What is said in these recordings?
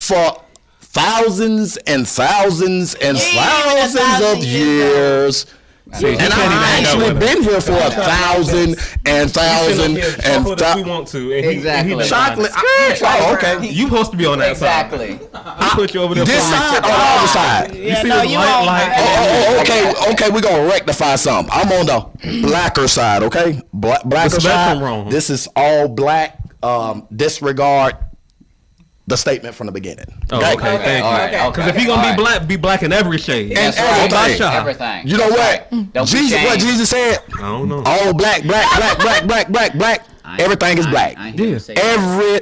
for thousands and thousands and thousands of years. See, and I've actually been here for 1,000 and 1,000 and we want to. Exactly. Chocolate. Oh, okay. You supposed to be on that exactly. side. I put you over there. This side or the other side? You see the light? Okay. We're gonna rectify something. I'm on the blacker side. Okay, blacker side. Wrong. This is all black. Disregard the statement from the beginning. Okay, thank you. Because if you're gonna be black in every shade. And everything. You know what? What Jesus said? I don't know. All black. Everything is black. Every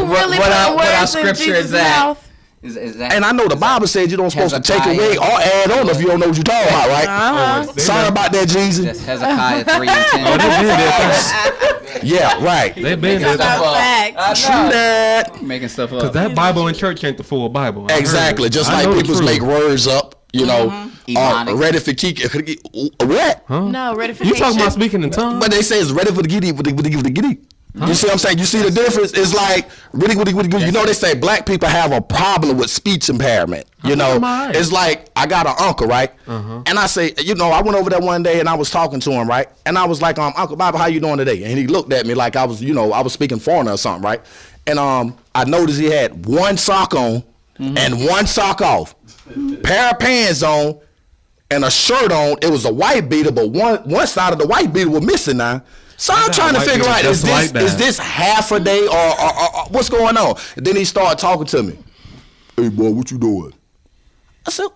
what our scripture is that? Is that? And I know the Bible said you don't supposed to take away or add on if you don't know what you're talking about, right? Sorry about that, Jesus. That's Hezekiah 3 and 10. Yeah, right. They've been there. True that. Making stuff up. Because that Bible in church ain't the full Bible. Exactly. Just like people make words up, you know, ready for Kiki. What? Huh? No, ready for you talking about speaking in tongues? But they say it's ready for the giddy. You see what I'm saying? You see the difference? It's like, really. You know, they say black people have a problem with speech impairment. You know, it's like, I got an uncle, right? And I say, you know, I went over there one day and I was talking to him, right? And I was like, Uncle Bob, how you doing today? And he looked at me like I was, you know, I was speaking foreign or something, right? And I noticed he had one sock on and one sock off, pair of pants on, and a shirt on. It was a white beater, but one side of the white beater was missing now. So I'm trying to figure out, is this half a day or what's going on? And then he started talking to me. Hey, boy, what you doing? I said,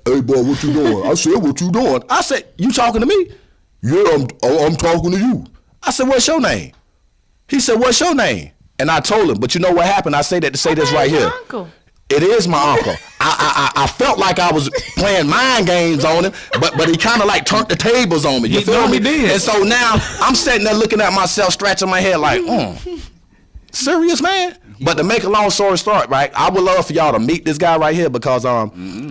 hey, boy, what you doing? I said, what you doing? I said, you talking to me? Yeah, I'm talking to you. I said, what's your name? He said, what's your name? And I told him, but you know what happened? I say that to say this right here. Uncle. It is my uncle. I felt like I was playing mind games on him, but he kind of like turned the tables on me. You feel me? Did. And so now I'm sitting there looking at myself, scratching my head like, serious, man? But to make a long story short, right, I would love for y'all to meet this guy right here because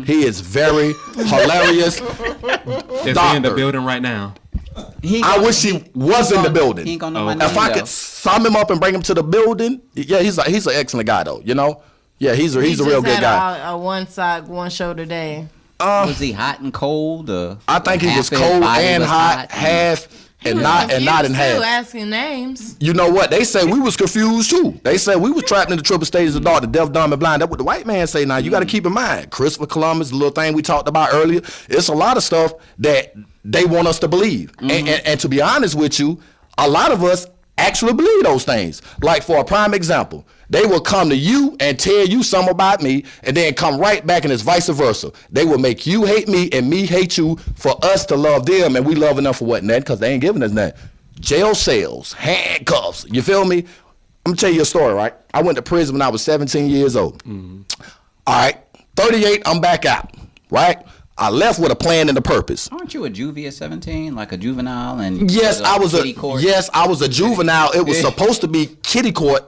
he is very hilarious. Is he in the building right now? I wish he was in the building. He ain't gonna know my name, if I could sum him up and bring him to the building, yeah, he's an excellent guy though, you know? Yeah, he's a real good guy. A one sock, one shoulder day. Was he hot and cold? I think he was cold and hot, half and not in half. Asking names. You know what? They say we was confused too. They said we was trapped in the triple stages of dark, the deaf, dumb, and blind. That's what the white man say now. You got to keep in mind. Christopher Columbus, the little thing we talked about earlier. It's a lot of stuff that they want us to believe. And to be honest with you, a lot of us actually believe those things. Like for a prime example, they will come to you and tell you something about me and then come right back and it's vice versa. They will make you hate me and me hate you for us to love them and we loving them for what, nothing? Because they ain't giving us nothing. Jail cells, handcuffs, you feel me? I'm going to tell you a story, right? I went to prison when I was 17 years old. All right, 38, I'm back out, right? I left with a plan and a purpose. Aren't you a juvie at 17, like a juvenile? And yes, I was a juvenile. It was supposed to be kiddie court,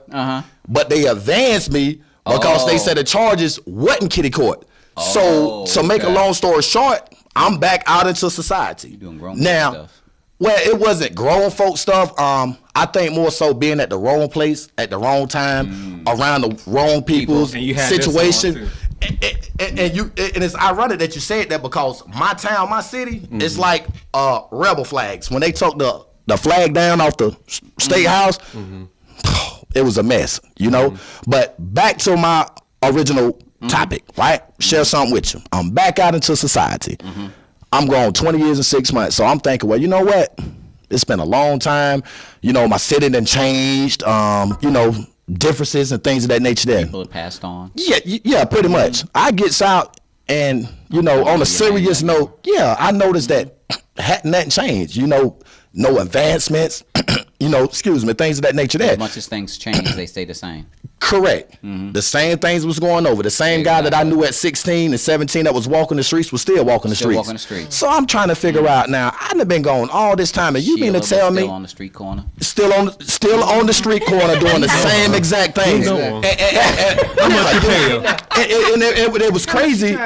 but they advanced me because they said the charges wasn't kiddie court. So to make a long story short, I'm back out into society. You doing grown stuff? Well, it wasn't grown folk stuff. I think more so being at the wrong place at the wrong time, around the wrong people's situation. And it's ironic that you said that because my town, my city, it's like rebel flags. When they took the flag down off the state house, it was a mess, you know. But back to my original topic, right? Share something with you. I'm back out into society. I'm going 20 years and 6 months. So I'm thinking, well, you know what? It's been a long time. You know, my city done changed. You know, differences and things of that nature there. People have passed on. Yeah, pretty much. I gets out and, you know, on a serious note, I noticed that nothing changed. You know, no advancements, you know, things of that nature there. As much as things change, they stay the same. Correct. The same things was going over. The same guy that I knew at 16 and 17 that was walking the streets was still walking the streets. So I'm trying to figure out now, I done been going all this time and you mean to tell me. Still on the street corner. Still on the street corner doing the same exact things. It was crazy.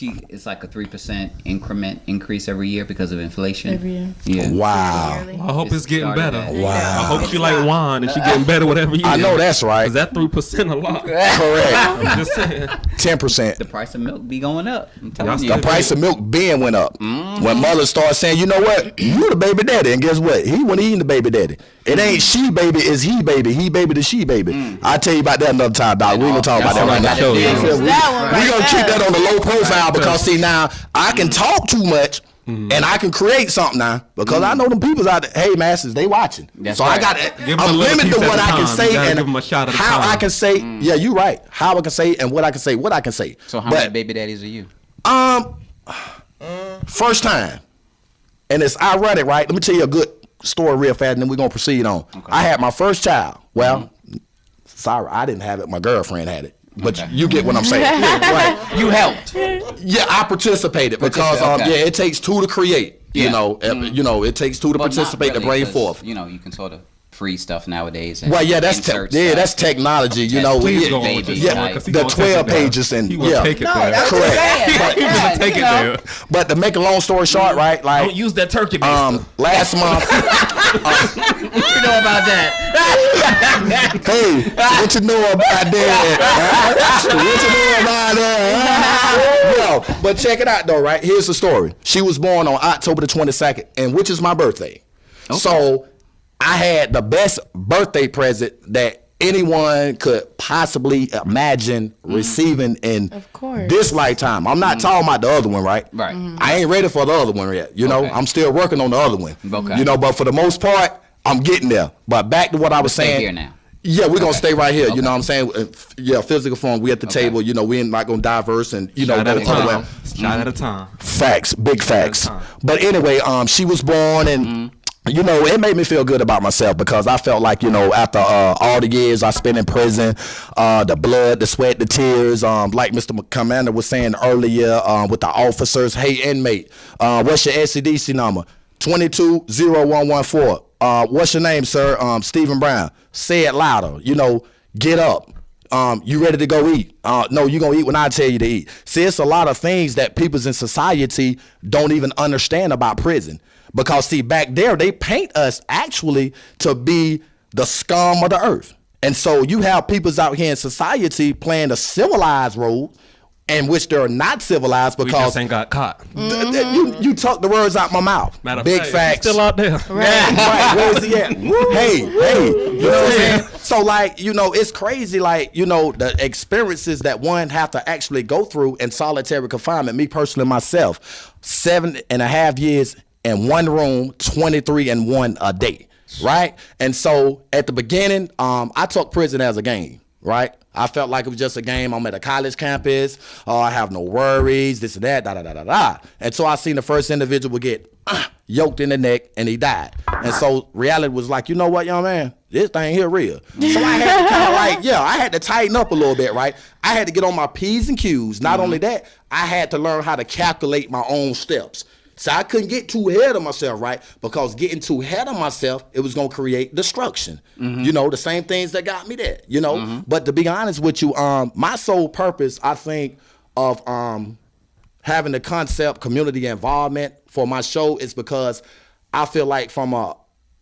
it's like a 3% increment increase every year because of inflation. Every year. Yeah. Wow. I hope it's getting better. Wow. I hope she like wine and she getting better whatever year. I know that's right. Cause that 3% a lot. Correct. I'm just saying. 10%. The price of milk be going up. I'm telling Y'all you. The price of milk being went up. When mothers start saying, you know what, you the baby daddy, and guess what? He wasn't eating the baby daddy. It ain't she baby, it's he baby. He baby to she baby. I'll tell you about that another time, dog. We ain't gonna talk about that right now. Show you. We gonna keep that on the low profile because see now I can talk too much and I can create something now because I know them people's out there. Hey, masses, they watching. That's so right. I got Give 'em a I'm little limited piece to at what a I can time. say You gotta and give 'em a shot at a how time. I can say. Yeah, you right. How I can say and what I can say. What I can say. So how many baby daddies are you? First time, and it's ironic, right? Let me tell you a good story real fast, and then we're gonna proceed on. Okay. I had my first child. Well, sorry, I didn't have it. My girlfriend had it. But you get what I'm saying. Right. You helped. Yeah, I participated because okay. yeah, it takes two to create. Yeah. You know, it takes two to But not participate to really, bring 'cause, forth. You know, you can sort of freeze stuff nowadays. And Well, yeah, that's insert that's stuff. technology. You know, Please yeah, go on with this yeah, story, 'cause he the gonna take 12 it there. pages and He will yeah, take it No, there. that's correct. what He gonna take it there. But to make a long story short, right? Like Don't use that turkey baster. last month. You know about that? Hey, what you know about that? What you know about that? Yo, but check it out though, right? Here's the story. She was born on October the 22nd, and which is my birthday. So I had the best birthday present that anyone could possibly imagine receiving in Of course. this lifetime. I'm not talking about the other one, right? Right. I ain't ready for the other one yet. You know, Okay. I'm still working on the other one. Okay. You know, but for the most part, I'm getting there. But back to what I was Stay saying. here now. Yeah, we're gonna Okay. stay right here. Okay. You know what I'm saying? Yeah, physical form. We at the table. You know, we ain't not gonna diverse and you know Shot at a go other way. time. Shot at a time. Facts, big facts. time. But anyway, she was born and. You know, it made me feel good about myself because I felt like, you know, after all the years I spent in prison, the blood, the sweat, the tears, like Mr. Commander was saying earlier with the officers, hey, inmate, what's your SCDC number? 220114. What's your name, sir? Stephen Brown. Say it louder. You know, get up. You ready to go eat? No, you gonna eat when I tell you to eat. See, it's a lot of things that people's in society don't even understand about prison. Because see, back there, they paint us actually to be the scum of the earth. And so you have peoples out here in society playing a civilized role in which they're not civilized We because just ain't got caught. you took the words out my mouth. Matter of Big fact, facts. he's still out there. Right, where is he at? Hey, you know what I'm saying? So like, you know, it's crazy, like, you know, the experiences that one have to actually go through in solitary confinement. Me personally, myself, 7.5 years in one room, 23 and 1 a day, right? And so at the beginning, I took prison as a game, right? I felt like it was just a game. I'm at a college campus. I have no worries, this and that, da-da-da-da-da. And so I seen the first individual get yoked in the neck and he died. And so reality was like, you know what, young man? This thing here real. So I had to kind of like, I had to tighten up a little bit, right? I had to get on my P's and Q's. Not only that, I had to learn how to calculate my own steps. So I couldn't get too ahead of myself, right? Because getting too ahead of myself, it was gonna create destruction. You know, the same things that got me there, you know? But to be honest with you, my sole purpose, I think, of having the concept community involvement for my show is because I feel like from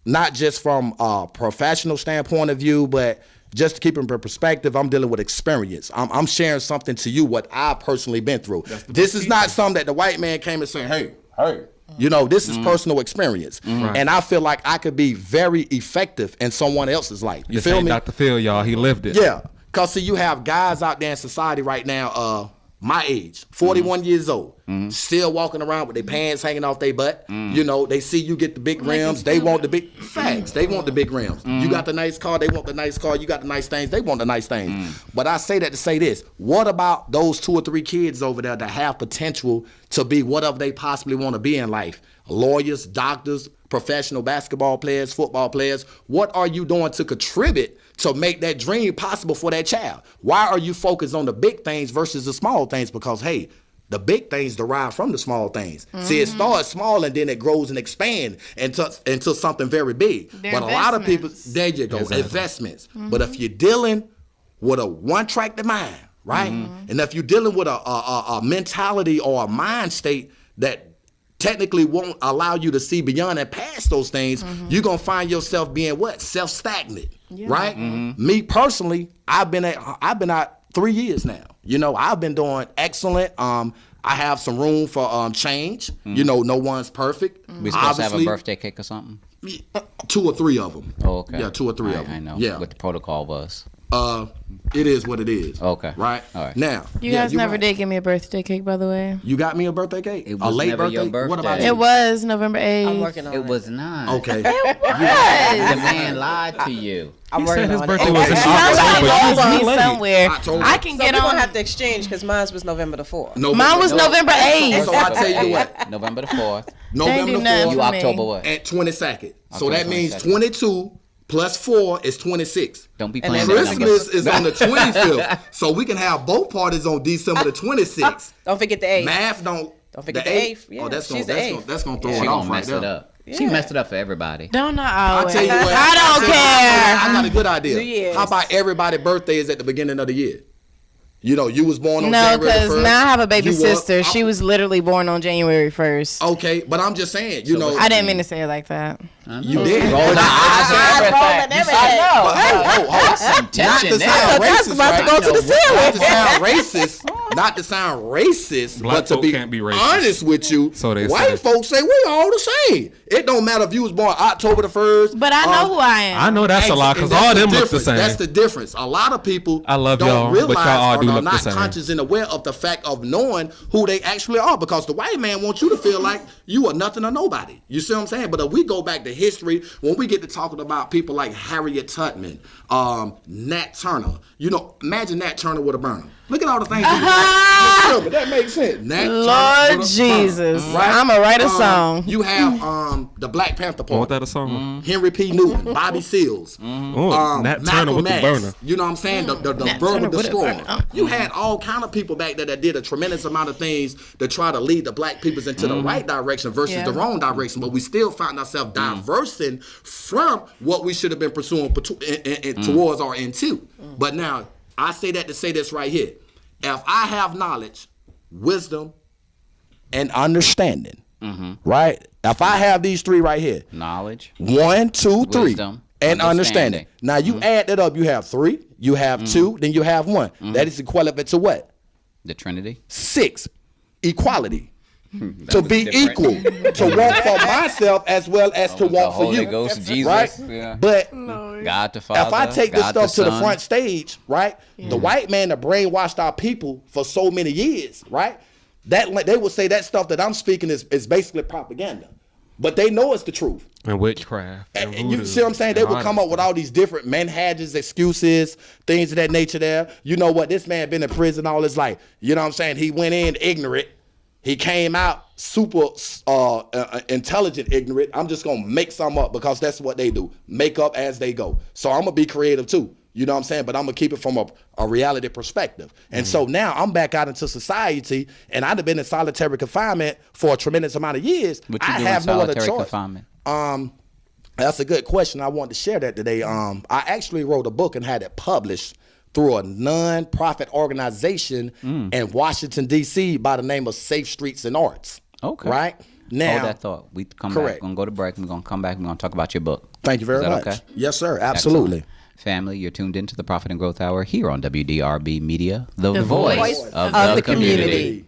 not just from a professional standpoint of view, but just to keep it in perspective, I'm dealing with experience. I'm sharing something to you, what I've personally been through. This is not something that the white man came and saying, hey, you know, this is personal experience. And I feel like I could be very effective in someone else's life. You This feel ain't me? Dr. Phil, y'all. He lived it. Yeah. Because, see, you have guys out there in society right now, my age, 41 years old, still walking around with their pants hanging off their butt. You know, they see you get the big rims. They want the big facts. They want the big rims. You got the nice car. They want the nice car. You got the nice things. They want the nice things. But I say that to say this. What about those 2 or 3 kids over there that have potential to be whatever they possibly want to be in life? Lawyers, doctors, professional basketball players, football players. What are you doing to contribute to make that dream possible for that child? Why are you focused on the big things versus the small things? Because, hey, the big things derive from the small things. See, it starts small and then it grows and expands into something very big. They're but a lot of people, investments. there you go, investments. But if you're dealing with a one-track mind, right? And if you're dealing with a mentality or a mind state that technically won't allow you to see beyond and past those things, you're gonna find yourself being what? Self-stagnant, right? Me personally, I've been out 3 years now. You know, I've been doing excellent. I have some room for change. You know, no one's perfect. We supposed to have a birthday cake or something? 2 or 3 of them. Oh, okay. Yeah, 2 or 3 of them. I know what the protocol was. It is what it is. Okay. Right? All right. Now, You guys never did give me a birthday cake, by the way. You got me a birthday cake? It A was late never your birthday? What about birthday. you? It was November 8th. I'm working on it. It was not. Okay. The man lied to you. I'm He working said his on birthday it. was in Somebody October. hold You me late. somewhere. October. I can So get we're on. gonna have to exchange because mine was November the 4th. Mine was November 8th. So I tell you what, November the 4th. November do the nothing 4th You for me. October what? and 22nd. So October that means 22nd. 22 plus 4 is 26. Don't be And playing then that number. Christmas is on the 25th. So we can have both parties on December the 26th. Don't forget the 8th. Math don't forget the 8th. Yeah, Oh, that's she's gonna the 8th. that's gonna throw She it off gonna right mess there. it up. She messed it up for everybody. Don't not I'll always. tell you what. I don't care. I got a good idea. New Year's. How about everybody's birthday is at the beginning of the year? You know, you was born on No, January 1st. because now I have a baby You was- sister. She was literally born on January 1st. Okay, but I'm just saying, you know. I didn't mean to say it like that. You did. Roll the eyes and everything. Some tension Not to there. sound racist, about to right? go to the Not to sound racist. Not to sound racist, Black but to folk be, can't be racist. honest with you, So they white say. folks say we all the same. It don't matter if you was born October the 1st. But I know who I am. I know that's a lie because And all that's them look the difference. same. That's the difference. A lot of people I love don't y'all, but realize y'all all or do are look the not same. conscious and aware of the fact of knowing who they actually are, because the white man wants you to feel like you are nothing or nobody. You see what I'm saying? But if we go back to history, when we get to talking about people like Harriet Tubman, Nat Turner, you know, imagine Nat Turner with a burner. Look at all the things. But that makes sense. Nat Turner Lord with a burner, Jesus. right? I'ma write a song. You have the Black Panther Want Party. that a song? Henry P. Newton, Bobby Seals, Oh, Nat Turner Malcolm with the X, burner. you know what I'm saying? The verbal Turner with a destroyer. burner. You had all kind of people back there that did a tremendous amount of things to try to lead the black peoples into the right direction versus Yeah. the wrong direction. But we still found ourselves diversing from what we should have been pursuing towards or into. But now, I say that to say this right here. If I have knowledge, wisdom, and understanding, right? If I have these 3 right here, Knowledge. 1, 2, 3, Wisdom, and understanding. Now you add that up, you have 3, you have 2, then you have 1. That is equivalent to what? The Trinity. 6, equality. To was be different. equal, to walk for myself as well as to The walk for Holy you. Ghost, Jesus. Right? Yeah. But God the Father. if I take this God stuff to the Son. front stage, right? The white man that brainwashed our people for so many years, right? That they would say that stuff that I'm speaking is basically propaganda. But they know it's the truth. And witchcraft. And you voodoo, see what I'm saying? They and would all come that up with stuff. all these different manhages, excuses, things of that nature there. You know what? This man been in prison all his life. You know what I'm saying? He went in ignorant. He came out super intelligent ignorant. I'm just going to make some up because that's what they do. Make up as they go. So I'm going to be creative too. You know what I'm saying? But I'm going to keep it from a reality perspective. And so now I'm back out into society, and I've been in solitary confinement for a tremendous amount of years. What you I do have in no other solitary choice. confinement? That's a good question. I wanted to share that today. I actually wrote a book and had it published through a non-profit organization in Washington, D.C. by the name of Safe Streets and Arts. Okay. Right? Now, Hold that thought. We come back. correct. We're going to go to break. We're going to come back. We're going to talk about your book. Thank you very Is that much. okay? Yes, sir. Absolutely. Excellent. Family, you're tuned into the Profit and Growth Hour here on WDRB Media, the voice voice of of the the community.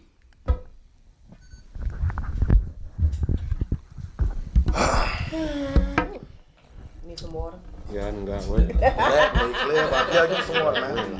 Need some water? Yeah, I done got wet. That made clear. Yeah, get some water, man.